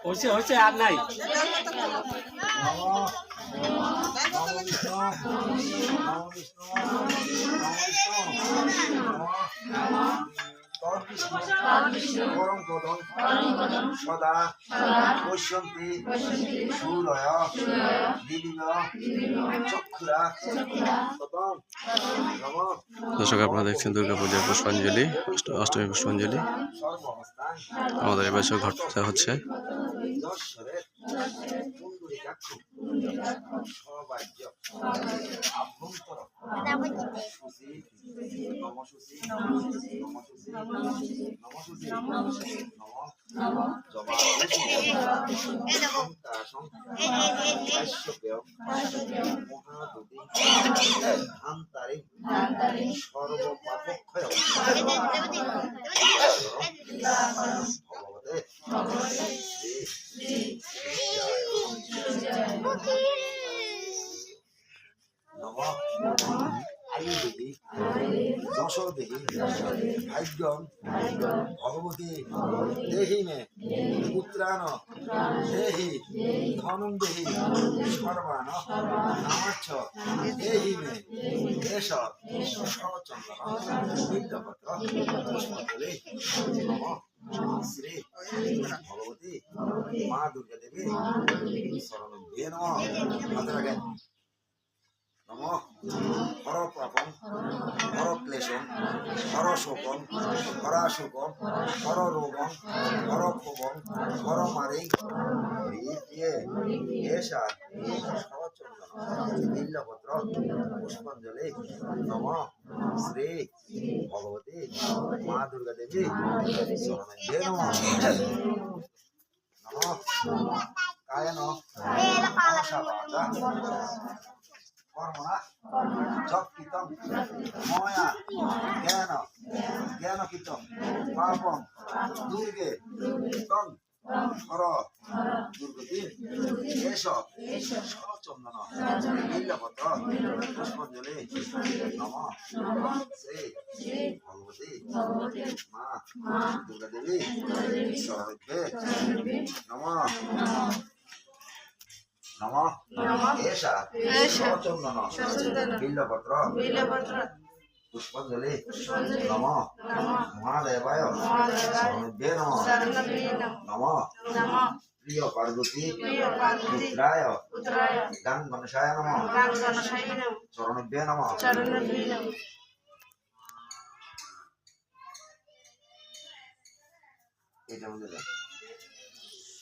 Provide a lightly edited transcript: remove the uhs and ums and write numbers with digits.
হয়েছে আর নাই। পরম পদম সদা পশ্যন্তি সুরয় দিলীন চক্ষুরা দর্শক আপনারা দেখছেন দুর্গাপূজার পুষ্পাঞ্জলি, অষ্টমী পুষ্পাঞ্জলি। আমাদের এবার ঘট পূজা হচ্ছে। সর্বপাপক্ষয় আয়ু দেবী যশ দেবী ভাগ্যম ভগবতী দেহি মে পুত্রান দেহি ধনম দেহি সর্বান নামাচ্ছ দেহি মে এষ সচন্দন বিদ্যাপত্র পুষ্পাঞ্জলি নমঃ শ্রী ভগবতী মা দুর্গা দেবী শরণে নমঃ। হাতে রাখেন। নমঃ হর পাপম হর ক্লেশম হর শোকম হরাশোকম হর রোগম হর ক্ষোভম হর মারি নীলপত্র পুষ্পাঞ্জলি নমঃ শ্রী ভগবতী মা দুর্গা দেবী শরণে নমঃ। নমঃ কায়ন কর্মণা যৎকৃতং ময়া জ্ঞান জ্ঞানকৃতং পাপং দুর্গে তং হর দুর্গতি এষ সচন্দন নীলপত্র পুষ্পাঞ্জলি নমঃ শ্রী ভগবতী মা দুর্গা দেবী শরণে নমঃ। নমঃ এষা সচন্দন বিল্লপত্র পুষ্পাঞ্জলি নমঃ মহাদেবায় শরণে নমঃ। নমঃ প্রিয় পার্বতী পুত্রায় গান গণেশায় নমঃ শরণে নমঃ। এটা বুঝলেন।